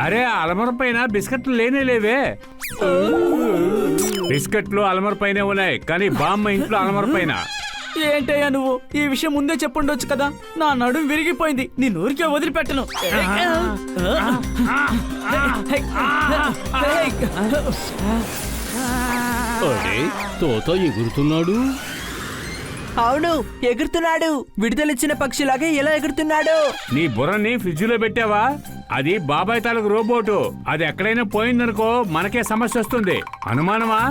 అరే అలమర పైన బిస్కెట్లు లేవే. బిస్కెట్లు అలమర పైన ఉన్నాయి, కానీ బామ్మ ఇంట్లో అలమర పైన. ఏంటయ్యా నువ్వు ఈ విషయం ముందే చెప్పుండొచ్చు కదా. నా నడుం విరిగిపోయింది, నీ నూరికే వదిలిపెట్టను. తోత ఎగురుతున్నాడు. అవును, ఎగురుతున్నాడు. విడుదలిచ్చిన పక్షిలాగే ఎలా ఎగురుతున్నాడు? నీ బుర్రని ఫ్రిడ్జ్ లో పెట్టావా? అది బాబాయ్ తాలూకు రోబోటు. అది ఎక్కడైనా పోయిందనుకో మనకే సమస్య వస్తుంది. అనుమానమా?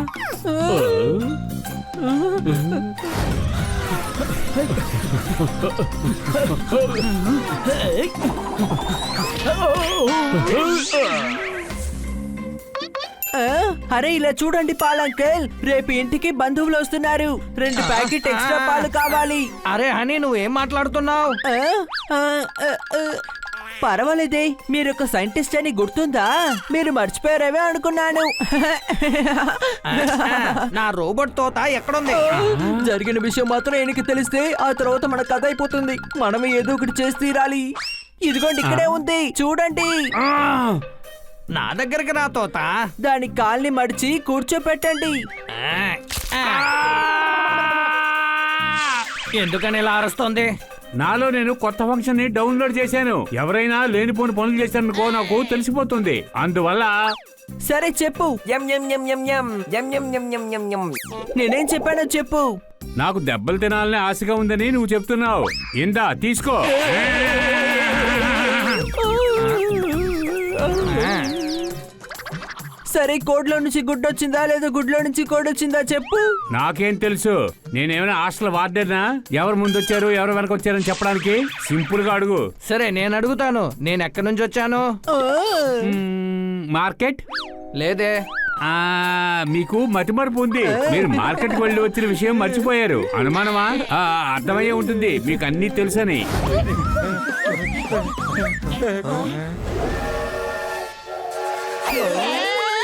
అరే ఇలా చూడండి పాలంకల్, రేపు ఇంటికి బంధువులు వస్తున్నారు. 2 ప్యాకెట్ ఎక్స్ట్రా పాలు కావాలి. అరే హనీ, నువ్వేం మాట్లాడుతున్నావు? పర్వాలేదే, మీరు ఒక సైంటిస్ట్ అని గుర్తుందా? మీరు మర్చిపోయారేవే అనుకున్నాను. నా రోబోట్ తోత ఎక్కడుంది? జరిగిన విషయం మాత్రం ఆయనకి తెలిస్తే ఆ తర్వాత మన కథ అయిపోతుంది. మనమే ఏదో ఒకటి చేసి తీరాలి. ఇదిగోండి, ఇక్కడే ఉంది, చూడండి. నా దగ్గరికి రా తోత. దాని కాల్ని మడిచి కూర్చోపెట్టండి. ఎందుకని ఇలా అరుస్తోంది? నాలో నేను కొత్త ఫంక్షన్ ని డౌన్లోడ్ చేశాను. ఎవరైనా లేనిపోని పనులు చేశారనుకో నాకు తెలిసిపోతుంది. అందువల్ల సరే చెప్పు. నేనేం చెప్పానో చెప్పు. నాకు దెబ్బలు తినాలని ఆశగా ఉందని నువ్వు చెప్తున్నావు. ఇందా తీసుకో. సరే, కోడ్లో నుంచి గుడ్డు వచ్చిందా లేదా గుడ్లో నుంచి కోడి వచ్చిందా చెప్పు. నాకేం తెలుసు? నేనేమైనా హాస్టల్ వార్డెనా? ఎవరు ముందు వచ్చారు ఎవరు వెనక వచ్చారని చెప్పడానికి? సింపుల్ గా అడుగు. సరే నేను అడుగుతాను. నేను ఎక్కడి నుంచి వచ్చాను? మార్కెట్. లేదే. మీకు మతిమరుపు ఉంది. మీరు మార్కెట్ కి వెళ్ళి వచ్చిన విషయం మర్చిపోయారు. అనుమానమా? అర్థమయ్యే ఉంటుంది, మీకు అన్నీ తెలుసని.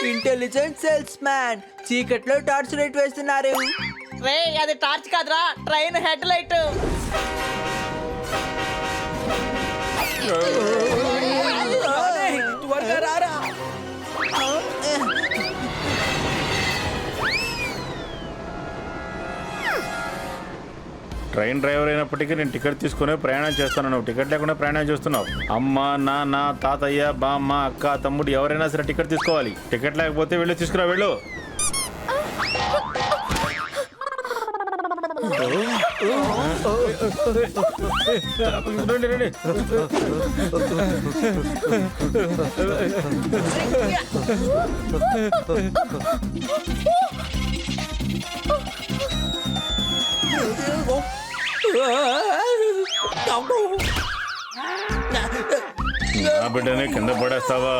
ఇంటెలిజెంట్ సేల్స్ మ్యాన్ చీకట్లో టార్చ్ లైట్ వేస్తున్నారు. రే, అది టార్చ్ కాదురా, ట్రైన్ హెడ్ లైట్. త్వరగా రారా. ట్రైన్ డ్రైవర్ అయినప్పటికీ నేను టికెట్ తీసుకునే ప్రయాణం చేస్తాను. నువ్వు టికెట్ లేకుండా ప్రయాణం చేస్తున్నావు. అమ్మ, నాన్న, తాతయ్య, బామ్మ, అక్క, తమ్ముడు ఎవరైనా సరే టికెట్ తీసుకోవాలి. టికెట్ లేకపోతే వెళ్ళు, తీసుకురా, వెళ్ళు. రండి. నా బిడ్డని కింద పడేస్తావా?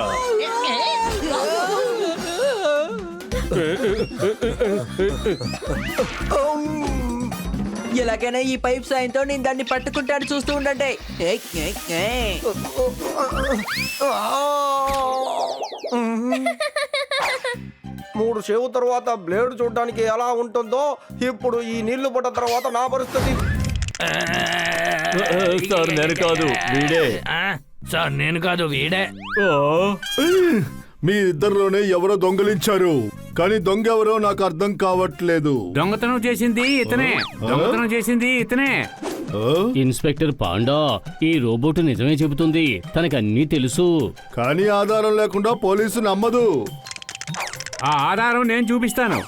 ఎలాగైనా ఈ పైప్ సాయంతో నేను దాన్ని పట్టుకుంటాను, చూస్తూ ఉండండి. 3 సేవు తర్వాత బ్లేడ్ చూడడానికి ఎలా ఉంటుందో ఇప్పుడు ఈ నీళ్లు పడ్డ తర్వాత నా పరిస్థితి. సార్ నేను కాదు, వీడే. సార్ నేను కాదు, వీడే. మీ ఇద్దరిలోనే ఎవరో దొంగలించారు, కానీ దొంగ ఎవరో నాకు అర్థం కావట్లేదు. దొంగతనం చేసింది ఇతనే. ఇన్స్పెక్టర్ పాండా, ఈ రోబోట్ నిజమే చెబుతుంది. తనకన్నీ తెలుసు. కానీ ఆధారం లేకుండా పోలీసు నమ్మదు. ఆ ఆధారం నేను చూపిస్తాను.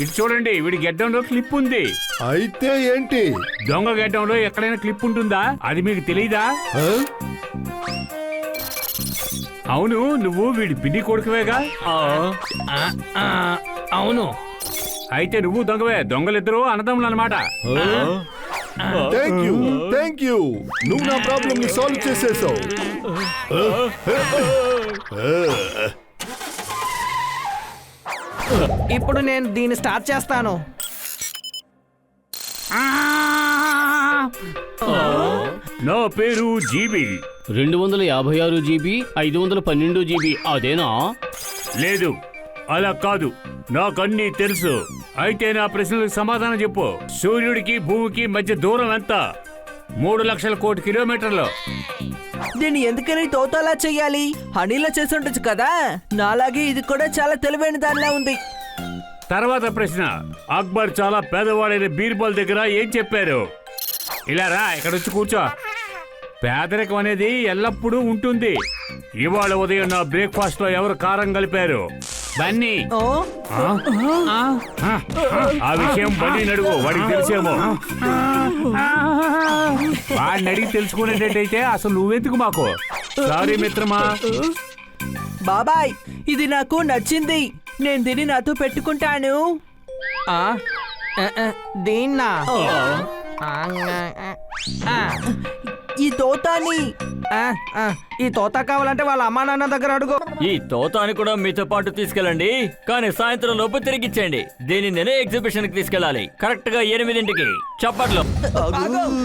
ఇటు చూడండి, వీడి గెడ్డంలో క్లిప్ ఉంది. అయితే ఏంటి? దొంగ గెడ్డంలో ఎక్కడైనా క్లిప్ ఉంటుందా? అది మీకు తెలీదా? అవును, నువ్వు వీడి పిన్ని కొడుకువేగా? అవును. అయితే నువ్వు దొంగవే. దొంగలిద్దరూ అన్నదమ్ములు అన్నమాట. Thank you. నువ్వు నా ప్రాబ్లం ని సాల్వ్ చేసేసావు. ఇప్పుడు నేను దీన్ని స్టార్ట్ చేస్తాను. నా పేరు జీబీ. 256 జీబీ 512 జీబీ అదేనా? లేదు, అలా కాదు. నాకన్నీ తెలుసు. అయితే నా ప్రశ్నలకు సమాధానం చెప్పు. సూర్యుడికి భూమికి మధ్య దూరం ఎంత? 3 లక్షల కోటి కిలోమీటర్లు. దీన్ని ఎందుకని తోతలా చెయ్యాలి? హనీలా చేసి ఉండొచ్చు కదా. నాలాగే ఇది కూడా చాలా తెలివైన దానిలా ఉంది. తర్వాత ప్రశ్న, అక్బర్ చాలా పేదవాడైన బీర్బల్ దగ్గర ఏం చెప్పారు? ఇలా రా, ఇక్కడ వచ్చి కూర్చో. పేదరికం అనేది ఎల్లప్పుడూ ఉంటుంది. ఇవాళ ఉదయం నా బ్రేక్ఫాస్ట్ లో ఎవరు కారం కలిపారు? బన్నీ. ఓ, ఆ విషయం బన్నీ అడుగు, వాడికి తెలిసేమో. వాడిని అడిగి తెలుసుకునేటట్టయితే అసలు నువ్వెందుకు మాకు? సారీ మిత్రమా. బాబాయ్, ఇది నాకు నచ్చింది. నేను దీన్ని నాతో పెట్టుకుంటాను. దీన్నా ఈ తోతాని ఈ తోత కావాలంటే వాళ్ళ అమ్మా నాన్న దగ్గర అడుగు. ఈ తోతాని కూడా మీతో పాటు తీసుకెళ్ళండి, కానీ సాయంత్రం లోపు తిరిగిచ్చేయండి. దీన్ని నేనే ఎగ్జిబిషన్ కి తీసుకెళ్ళాలి, కరెక్ట్ గా 8ంటికి. చప్పట్లో.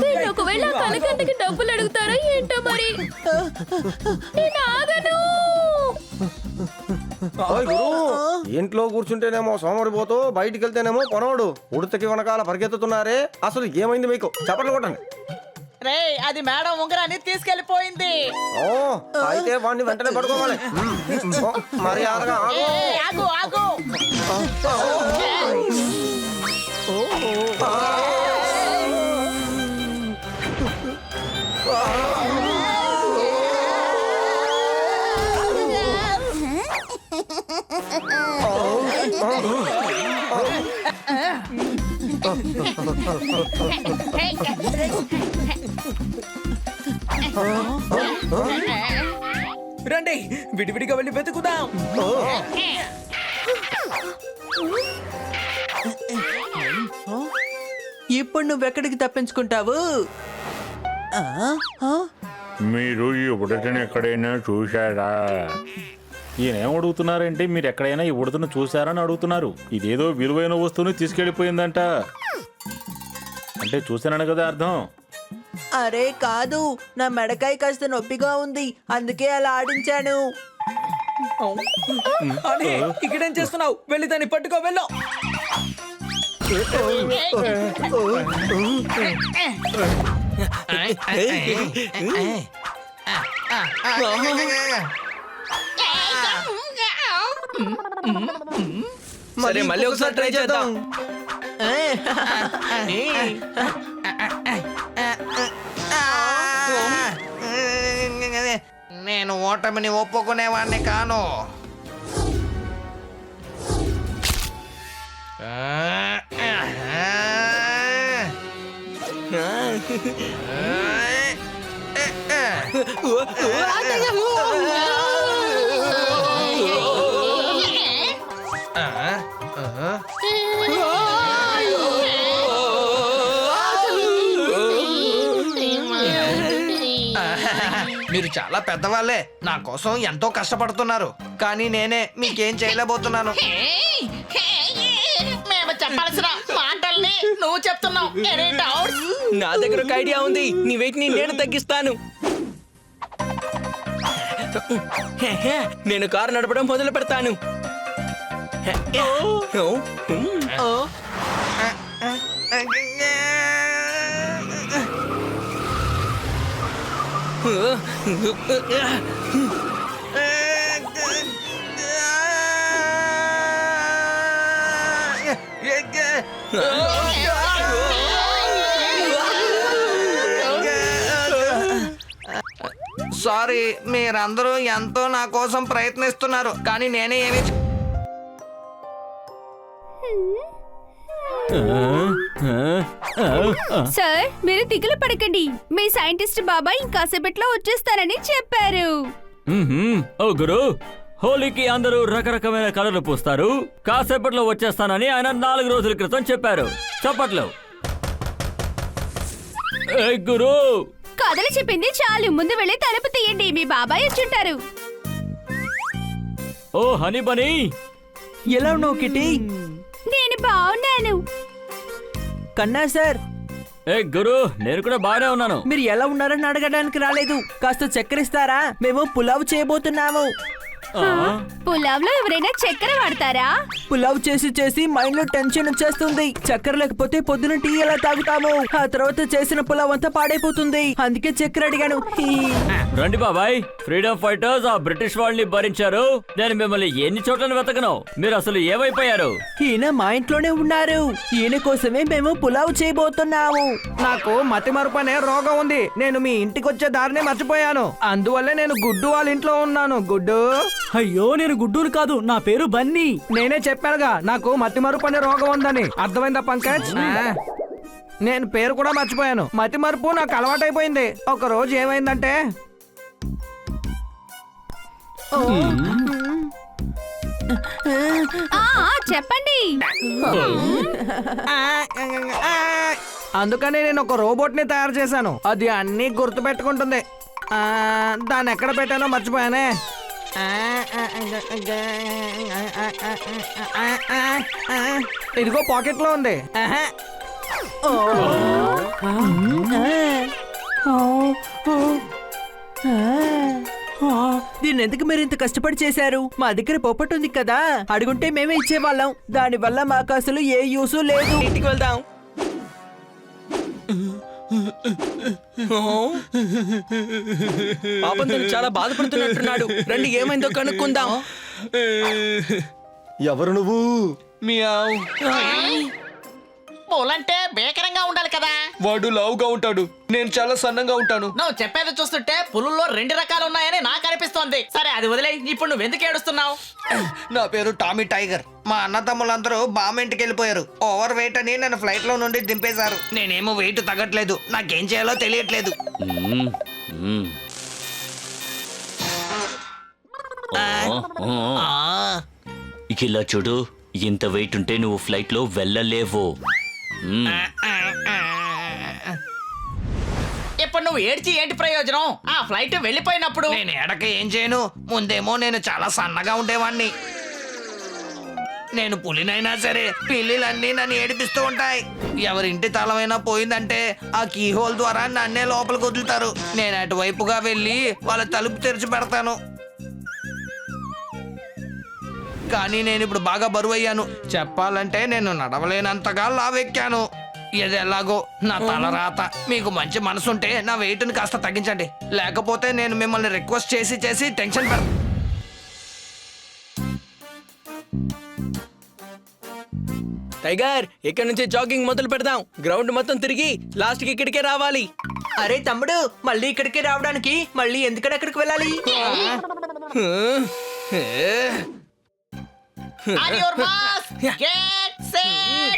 నేను ఒకవేళ కనకంతకి డబ్బులు అడుగుతారో ఏంటో మరి. నేను ఆగను. ఓయ్ గురు, ఇంట్లో కూర్చుంటేనేమో సోమరిపోతూ, బయటికి వెళ్తేనేమో కొనవాడు. ఉడతకి వెనకాల పరిగెత్తుతున్నారే, అసలు ఏమైంది మీకు? చప్పట్లు కొట్టండి. రే, అది మేడం ఉంగరాన్ని తీసుకెళ్లిపోయింది. ఓ, అయితే వాడిని వెంటనే పడుకోవాలి. ఓ, మర్యాదగా ఆగు. ఆగు ఆగు. రండి, విడివిడిగా వెళ్ళి వెతుకుదాం. ఇప్పుడు నువ్వెక్కడికి తప్పించుకుంటావు? మీరు ఈ ఉడతని ఎక్కడైనా చూశారా? ఈయన ఏం అడుగుతున్నారంటే, మీరు ఎక్కడైనా ఈ ఉడతను చూశారని అడుగుతున్నారు. ఇదేదో విలువైన వస్తువుని తీసుకెళ్లిపోయిందంట. అంటే చూశానని కదా అర్థం. అరే కాదు, నా మెడకాయ కాస్త నొప్పిగా ఉంది, అందుకే అలా ఆడించాను. ఇక్కడేం చేస్తున్నావు? వెళ్ళి దాన్ని పట్టుకో, వెళ్ళు. సరే, మళ్ళీ ఒకసారి ట్రై చేద్దాం. నేను ఓటమిని ఒప్పుకునేవాడిని కాను. మీరు చాలా పెద్దవాళ్ళే, నా కోసం ఎంతో కష్టపడుతున్నారు, కానీ నేనే మీకేం చేయలేబోతున్నాను. మేము చెప్పాల్సిన మాటల్ని నువ్వు చెప్తున్నావు. Any doubts? నా దగ్గర ఒక ఐడియా ఉంది. నీ వెయిట్ ని నేను తగ్గిస్తాను. నేను కారు నడపడం మొదలు పెడతాను. సారీ, మీరందరూ ఎంతో నా కోసం ప్రయత్నిస్తున్నారు, కానీ నేనే ఏమి సార్, మీరు దిగులు పడకండి. మీ సైంటిస్ట్ బాబాయ్ ఇంకాసేపట్లో వచ్చేస్తారని చెప్పారు. ఓ గురు, హోలీకి అందరూ రకరకమైన కలర్లు పూస్తారు, కాసేపట్లో వచ్చేస్తానని ఆయన 4 రోజుల క్రితం చెప్పారు. చప్పట్లు. గురు, కథలు చెప్పింది చాలు, ముందు వెళ్ళి తలుపు తీయండి. మీ బాబాయ్ వచ్చుంటారు. ఓ హనీ బనీ, ఎలా ఉన్నావు కిటీ? నేను బాగున్నాను. కన్నా సార్, ఏ గురు నేను కూడా బాగానే ఉన్నాను. మీరు ఎలా ఉన్నారని అడగడానికి రాలేదు. కాస్త చక్కెర ఇస్తారా? మేము పులావ్ చేయబోతున్నాము. పులావ్ లో ఎవరైనా చక్కెర వాడతారా? పులావ్ చేసి చేసి మైండ్ లో టెన్షన్ వచ్చేస్తుంది. చక్కెర లేకపోతే పొద్దున టీ ఎలా తాగుతాము? ఆ తర్వాత చేసిన పులావ్ అంతా పాడైపోతుంది. అందుకే చక్కెర అడిగాను. రండి బాబాయ్, ఫ్రీడమ్ ఫైటర్స్ ఆ బ్రిటిష్ వాళ్ళని భరించారు. నేను మిమ్మల్ని ఎన్ని చోట్లను వెతకను. మీరు అసలు ఏమైపోయారు? ఈయన మా ఇంట్లోనే ఉన్నారు. ఈయన కోసమే మేము పులావ్ చేయబోతున్నాము. నాకు మతిమరుపు అనే రోగం ఉంది. నేను మీ ఇంటికి వచ్చే దారినే మర్చిపోయాను. అందువల్లే నేను గుడ్డు వాళ్ళ ఇంట్లో ఉన్నాను. గుడ్డు, అయ్యో నేను గుడ్డూరు కాదు, నా పేరు బన్నీ. నేనే చెప్పానుగా నాకు మతిమరుపు అనే రోగం ఉందని. అర్థమైందా పంకజ్? నేను పేరు కూడా మర్చిపోయాను. మతిమరుపు నాకు అలవాటైపోయింది. ఒక రోజు ఏమైందంటే చెప్పండి. అందుకని నేను ఒక రోబోట్ ని తయారు చేశాను. అది అన్ని గుర్తు పెట్టుకుంటుంది. దాన్ని ఎక్కడ పెట్టానో మర్చిపోయానే. ఇదిగో పాకెట్ లో ఉంది. దీన్ని ఎందుకు మీరు ఇంత కష్టపడి చేశారు? మా దగ్గర పొప్పట్ ఉంది కదా, అడుగుంటే మేమే ఇచ్చేవాళ్ళం. దాని వల్ల మాకు అసలు ఏ యూసు లేదు. ఇంటికి వెళ్దాం. పాపం తను చాలా బాధపడుతున్నట్టున్నాడు. రండి ఏమైందో కనుక్కుందాం. ఎవరు నువ్వు? పూలంటే భీకరంగా ఉండాలి కదా. వాడు లావుగా ఉంటాడు, నేను చాలా సన్నంగా ఉంటాను. నువ్వు చెప్పేది చూస్తుంటే పులుల్లో 2 రకాలు ఉన్నాయని నాకు అనిపిస్తోంది. సరే అది వదిలే. ఇప్పుడు నువ్వు ఎందుకు ఏడుస్తున్నావు? నా పేరు టామీ టైగర్. మా అన్నదమ్ములందరూ బామ్మ ఇంటికి వెళ్ళిపోయారు. ఓవర్ వెయిట్ అని నన్ను ఫ్లైట్ లో నుండి దింపేశారు. నేనేమో వెయిట్ తగ్గట్లేదు. నాకేం చేయాలో తెలియట్లేదు. ఇక ఇలా చూడు, ఇంత వెయిట్ ఉంటే నువ్వు ఫ్లైట్ లో వెళ్ళలేవు. ఇప్పుడు నువ్వు ఏడ్చి ఏంటి ప్రయోజనం? ఆ ఫ్లైట్ వెళ్ళిపోయినప్పుడు నేను ఎడక ఏం చేయను. ముందేమో నేను చాలా సన్నగా ఉండేవాణ్ణి. నేను పులినైనా సరే పిల్లిలన్నీ నన్ను ఏడిపిస్తూ ఉంటాయి. ఎవరింటి తాళమైనా పోయిందంటే ఆ కీ హోల్ ద్వారా నన్నే లోపలికి వదులుతారు. నేను అటువైపుగా వెళ్ళి వాళ్ళ తలుపు తెరిచి పెడతాను. కానీ నేను ఇప్పుడు బాగా బరువయ్యాను. చెప్పాలంటే నేను నడవలేనంతగా లావెక్కాను. ఇది ఎలాగో నా తల రాత. మీకు మంచి మనసుంటే నా వెయిట్ని కాస్త తగ్గించండి. లేకపోతే నేను మిమ్మల్ని రిక్వెస్ట్ చేసి చేసి టెన్షన్ పెడతా. టైగర్, ఇక్కడ నుంచి జాగింగ్ మొదలు పెడదాం. గ్రౌండ్ మొత్తం తిరిగి లాస్ట్ కి ఇక్కడికే రావాలి. అరే తమ్ముడు, మళ్ళీ ఇక్కడికి రావడానికి మళ్ళీ ఎందుకని అక్కడికి వెళ్ళాలి? On your marks, get set.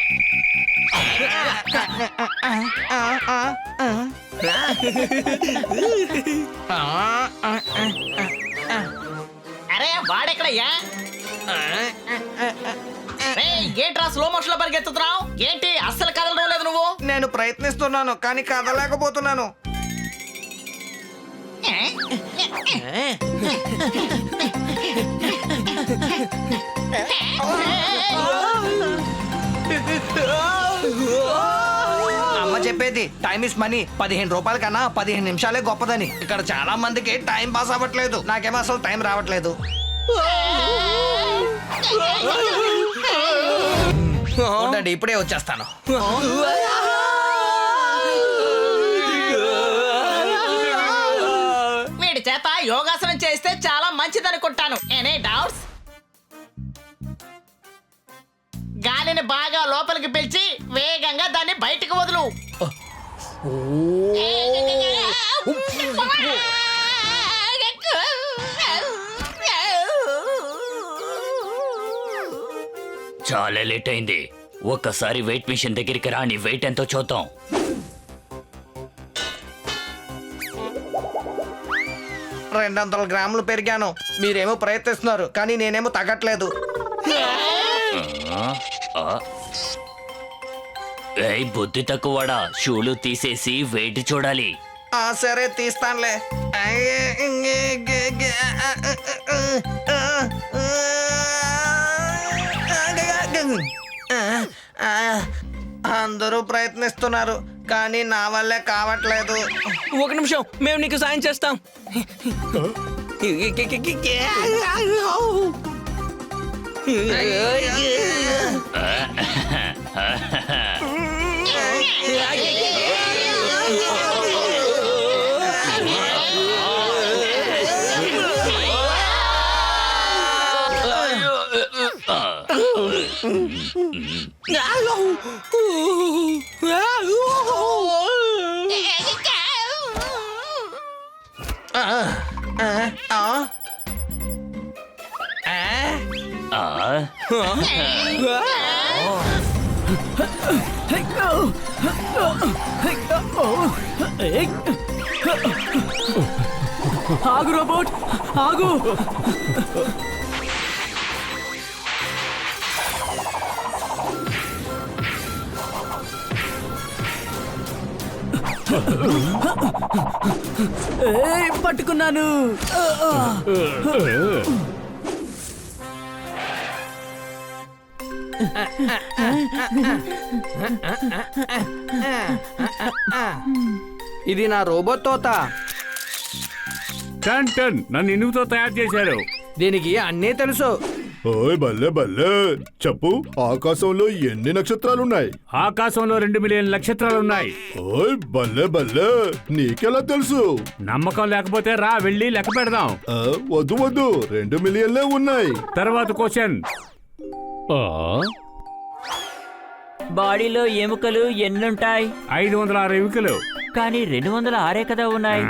అరే వాడెక్కడయ్యా? ఏంట్రా స్లో మోషన్ లో పరిగెత్తుతున్నావు? ఏంటి అస్సలు కదలడం లేదు నువ్వు? నేను ప్రయత్నిస్తున్నాను కానీ కదలేకపోతున్నాను. అమ్మ చెప్పేది టైం ఇస్ మనీ. 15 రూపాయల కన్నా 15 నిమిషాలే గొప్పదని. ఇక్కడ చాలా మందికి టైం పాస్ అవ్వట్లేదు. నాకేమో అసలు టైం రావట్లేదు. ఉండండి, ఇప్పుడే వచ్చేస్తాను. వీడి చేత యోగాసనం చేస్తే చాలా మంచిది అనుకుంటాను. Any doubts? గాలిని బాగా లోపలికి పిలిచి వేగంగా దాన్ని బయటికి వదులు. చాలా లేట్ అయింది. ఒక్కసారి వెయిట్ మిషన్ దగ్గరికి రా, నీ వెయిట్ ఎంతో చూద్దాం. 200 గ్రాములు పెరిగాను. మీరేమో ప్రయత్నిస్తున్నారు కానీ నేనేమో తగ్గట్లేదు. ఏయ్ బుద్ధి తక్కువడా, షూలు తీసేసి వెయిట్ చూడాలి. సరే తీస్తానులే. అందరూ ప్రయత్నిస్తున్నారు కానీ నా వల్లే కావట్లేదు. ఒక నిమిషం, మేము నీకు సాయం చేస్తాం. ఆగు రోబోట్, ఆగు. పట్టుకున్నాను. ఇది నా రోబోట్ తోత. టన్ టన్ నన్ను ఇనుముతో తయారు చేశారు. దీనికి అన్నీ తెలుసు. ఓయ్ బల్లే బల్లే, చెప్పు, ఆకాశంలో ఎన్ని నక్షత్రాలున్నాయి? ఆకాశంలో 2 మిలియన్ నక్షత్రాలున్నాయి. ఓయ్ బల్లే బల్లే, నీకెలా తెలుసు? నమ్మకం లేకపోతే రా వెళ్ళి లెక్క పెడదాం. వద్దు వద్దు, 2 మిలియన్లే ఉన్నాయి. తర్వాత క్వశ్చన్. బాడీలో ఎముకలు ఎన్నుంటాయి? 506 ఎముకలు. కానీ 206 కదా ఉన్నాయి.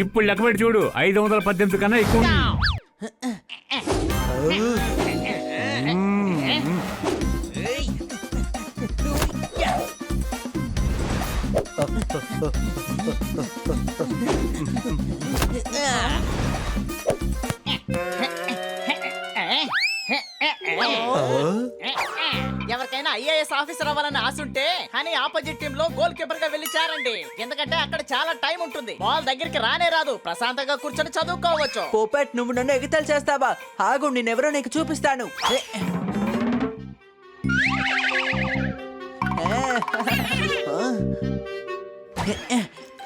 ఇప్పుడు లెక్క పెట్టి చూడు, 518 కన్నా ఎక్కువ ఉంది. ఎవరికైనా ఐఏఎస్ ఆఫీసర్ అవ్వాలని ఆశ ఉంటే కానీ ఆపోజిట్ టీమ్ లో గోల్ కీపర్ గా వెళ్ళి చేరండి. ఎందుకంటే అక్కడ చాలా టైం ఉంటుంది. బాల్ దగ్గరికి రానే రాదు. ప్రశాంతంగా కూర్చొని చదువుకోవచ్చు. పోపెట్, నువ్వు నన్ను ఎగతాళి చేస్తావా? ఆగు, నేనెవరో నీకు చూపిస్తాను.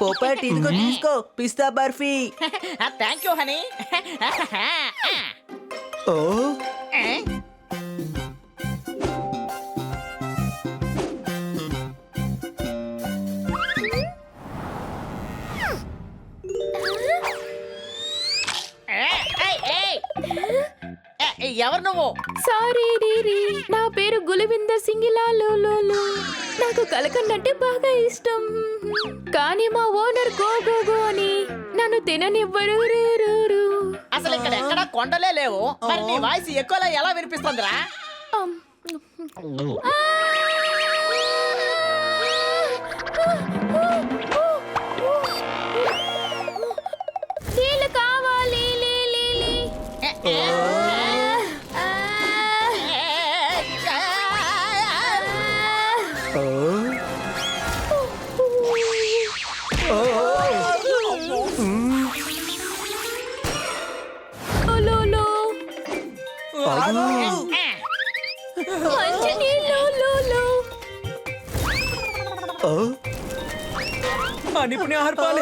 పోపెట్, ఇదిగో తీసుకో, పిస్తా బర్ఫీ. Thank you honey. ఎవరు నువ్వు? సారీ రీరీ, నా పేరు గులవిందర్ సింగిలా. నాకు కలకండ్ అంటే బాగా ఇష్టం. కానీ మా ఓనర్ గో గో గో అని నన్ను తిననివ్వరు. అసలు ఇక్కడ ఎక్కడ కొండలే లేవు. మరి నీ వాయిస్ ఎక్కువలా ఎలా వినిపిస్తుందిరా? నీళ్ళు కావాలి. నిపుణి ఆర్పాలి.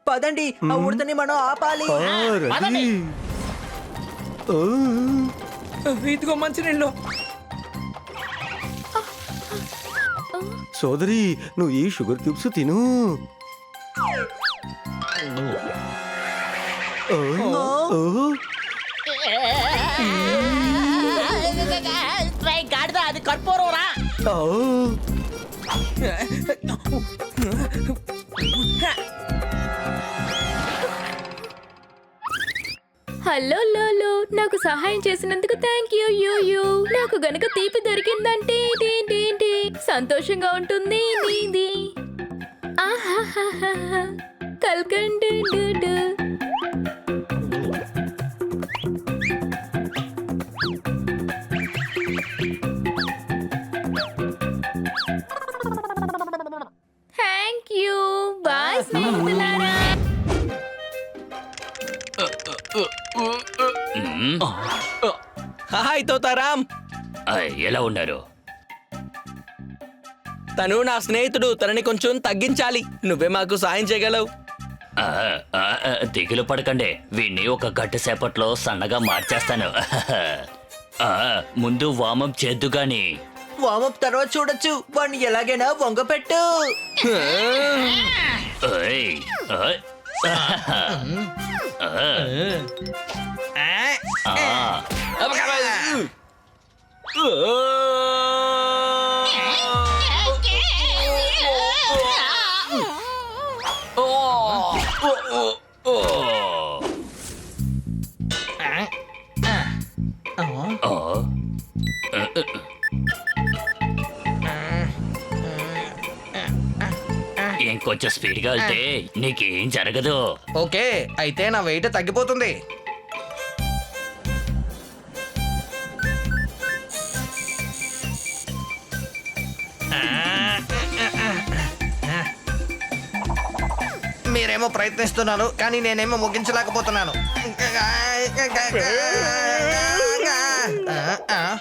పదండి, ఆ ఉడతని మనం ఆపాలి. ఇదిగో మంచినీళ్ళు. సోదరి, నువ్వు ఈ షుగర్ క్యూబ్స్ తిను. గాడిద, అది కర్పూరం రా. హలో లోలో, నాకు సహాయం చేసినందుకు థ్యాంక్ యూ. నాకు గనక తీపి దొరికిందంటే ఏంటి సంతోషంగా ఉంటుంది నీది. ఆహాహాహా, కల్కండ్. Thank you. బాయ్ స్నేహితులారా. హాయ్ తోతారాం. ఎలా ఉన్నారు? తను నా స్నేహితుడు, తనని కొంచెం తగ్గించాలి. నువ్వే మాకు సాయం చేయగలవు. దిగులు పడకండి, వీణ్ణి ఒక గంట సేపట్లో సన్నగా మార్చేస్తాను. ముందు వామం చేద్దు గాని. వామప్ తర్వాత చూడొచ్చు. వాడిని ఎలాగైనా వంగపెట్టు. ఓయ్, ఓయ్. ఇంకొంచెం స్పీడ్గా వెళ్తే నీకేం జరగదు. ఓకే, అయితే నా వెయిట్ తగ్గిపోతుంది. మీరేమో ప్రయత్నిస్తున్నారు, కానీ నేనేమో ముగించలేకపోతున్నాను. ఆ